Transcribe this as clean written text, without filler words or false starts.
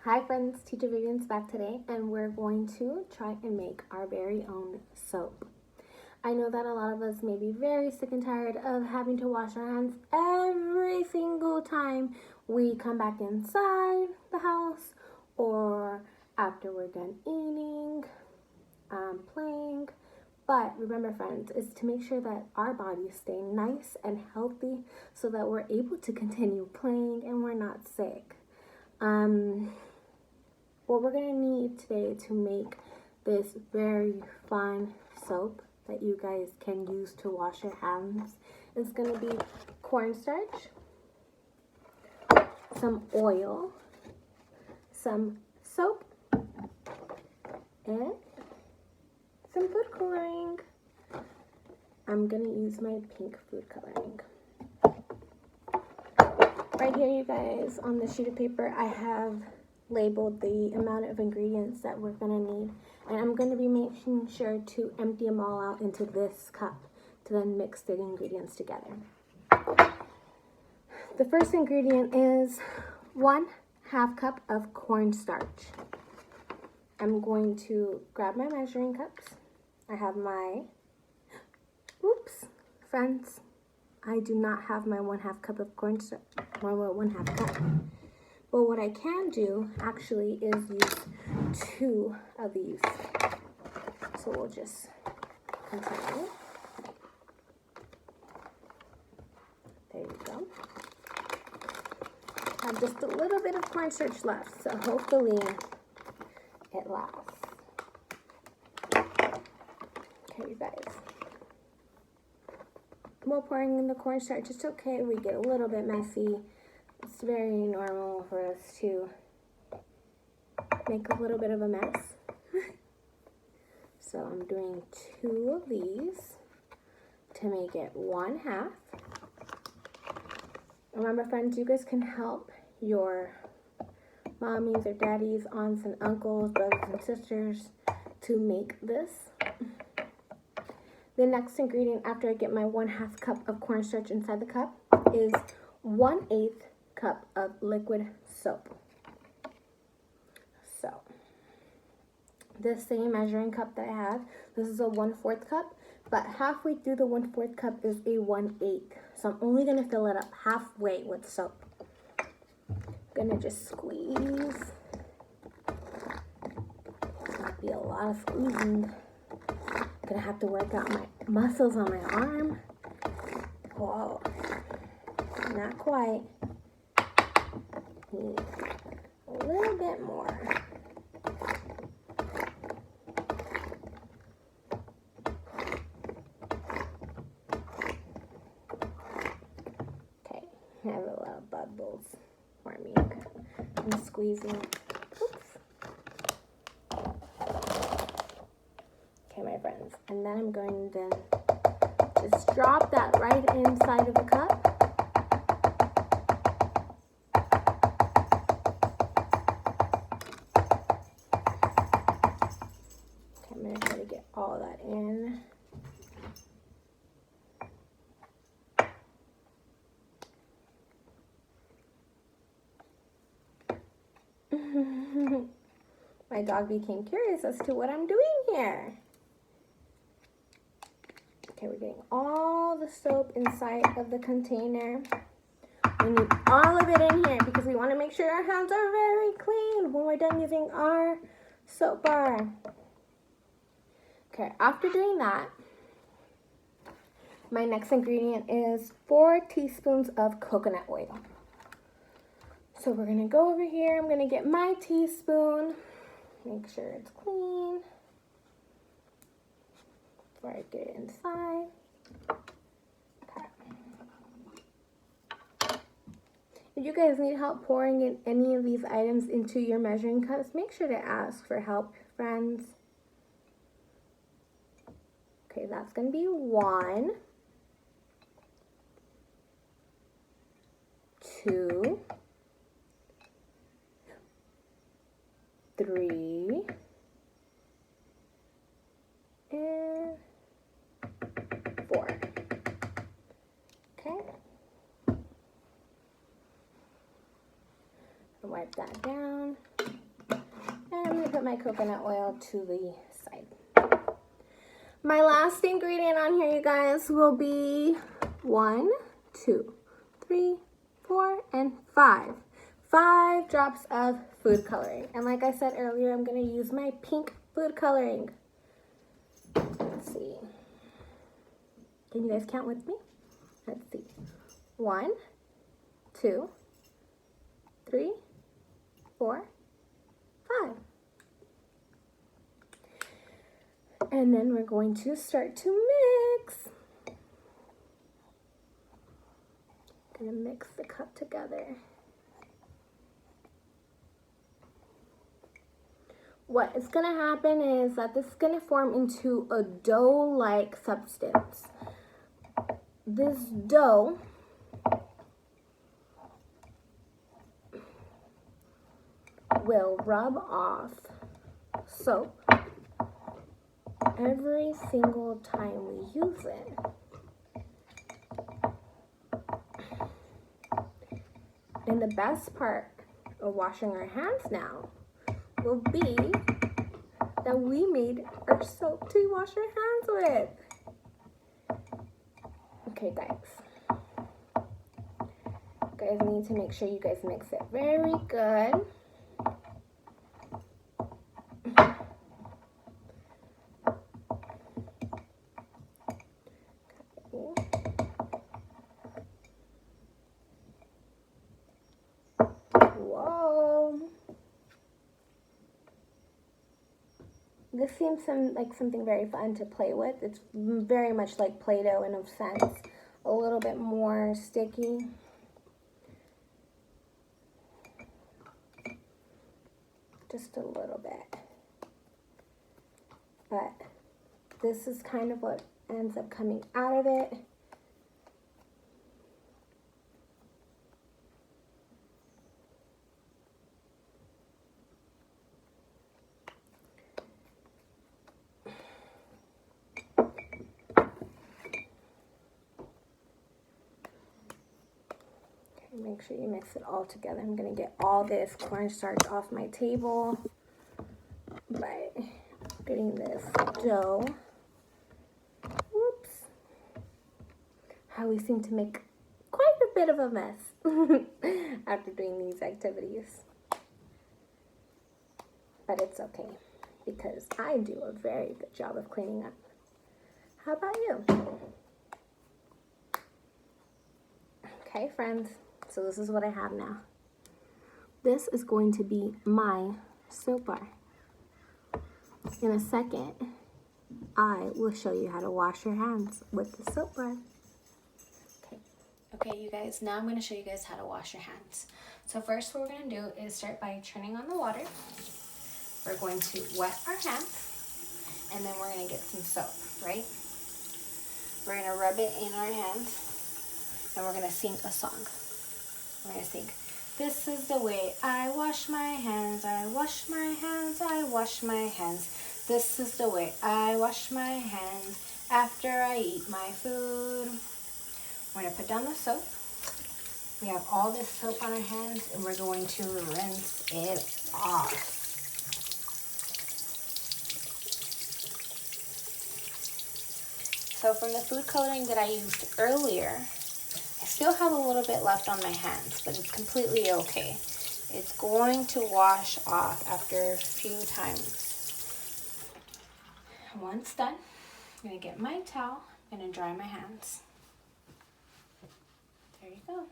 Hi friends, Teacher Vivian's back today and we're going to try and make our very own soap. I know that a lot of us may be very sick and tired of having to wash our hands every single time we come back inside the house or after we're done eating, playing. But remember friends, is to make sure that our bodies stay nice and healthy so that we're able to continue playing and we're not sick. What we're going to need today to make this very fun soap that you guys can use to wash your hands is going to be cornstarch, some oil, some soap, and some food coloring. I'm going to use my pink food coloring. Right here, you guys, on the sheet of paper, I have labeled the amount of ingredients that we're going to need, and I'm going to be making sure to empty them all out into this cup to then mix the ingredients together. The first ingredient is 1/2 cup of cornstarch. I'm going to grab my measuring cups. I have my, oops, friends, I do not have my 1/2 cup of cornstarch, my 1/2 cup. But what I can do actually is use 2 of these. So we'll just continue. There you go. I have just a little bit of cornstarch left, so hopefully it lasts. Okay, you guys. While pouring in the cornstarch, it's okay we get a little bit messy. It's very normal for us to make a little bit of a mess. So I'm doing 2 of these to make it 1/2. Remember friends, you guys can help your mommies or daddies, aunts and uncles, brothers and sisters to make this. The next ingredient after I get my 1/2 cup of cornstarch inside the cup is 1/8 cup of liquid soap. So this same measuring cup that I have, this is a 1/4 cup, but halfway through the 1/4 cup is a 1/8. So I'm only going to fill it up halfway with soap. I'm going to just squeeze. It's going to be a lot of squeezing. I'm going to have to work out my muscles on my arm. Whoa, not quite. Need a little bit more. Okay, I have a lot of bubbles forming. I'm squeezing. Oops. Okay, my friends, and then I'm going to just drop that right inside of the cup. I'm going to try to get all that in. My dog became curious as to what I'm doing here. Okay, we're getting all the soap inside of the container. We need all of it in here because we want to make sure our hands are very clean when we're done using our soap bar. Okay, after doing that, my next ingredient is 4 teaspoons of coconut oil. So we're going to go over here. I'm going to get my teaspoon. Make sure it's clean before I get it inside. Okay. If you guys need help pouring in any of these items into your measuring cups, make sure to ask for help, friends. Okay, that's going to be 1, 2, 3, and 4. Okay. Wipe that down. And I'm going to put my coconut oil to the side. My last ingredient on here, you guys, will be 1, 2, 3, 4, and 5. 5 drops of food coloring. And like I said earlier, I'm going to use my pink food coloring. Let's see. Can you guys count with me? Let's see. 1, 2, 3, 4, 5. And then we're going to start to mix. Gonna mix the cup together. What is gonna happen is that this is gonna form into a dough-like substance. This dough will rub off soap every single time we use it. And the best part of washing our hands now will be that we made our soap to wash our hands with. Okay, guys. You guys need to make sure you guys mix it very good. Whoa. This seems like something very fun to play with. It's very much like Play-Doh in a sense. A little bit more sticky. Just a little bit. But this is kind of what ends up coming out of it. Make sure you mix it all together. I'm going to get all this cornstarch off my table by getting this dough. Whoops. I always seem to make quite a bit of a mess after doing these activities. But it's okay because I do a very good job of cleaning up. How about you? Okay, friends. So this is what I have now. This is going to be my soap bar. In a second, I will show you how to wash your hands with the soap bar. Okay, you guys, now I'm going to show you guys how to wash your hands. So first what we're going to do is start by turning on the water. We're going to wet our hands, and then we're going to get some soap, right? We're going to rub it in our hands, and we're going to sing a song. We're going to sing, this is the way I wash my hands, I wash my hands, I wash my hands. This is the way I wash my hands after I eat my food. We're going to put down the soap. We have all this soap on our hands, and we're going to rinse it off. So from the food coloring that I used earlier, I still have a little bit left on my hands, but it's completely okay. It's going to wash off after a few times. Once done, I'm going to get my towel and dry my hands. There you go.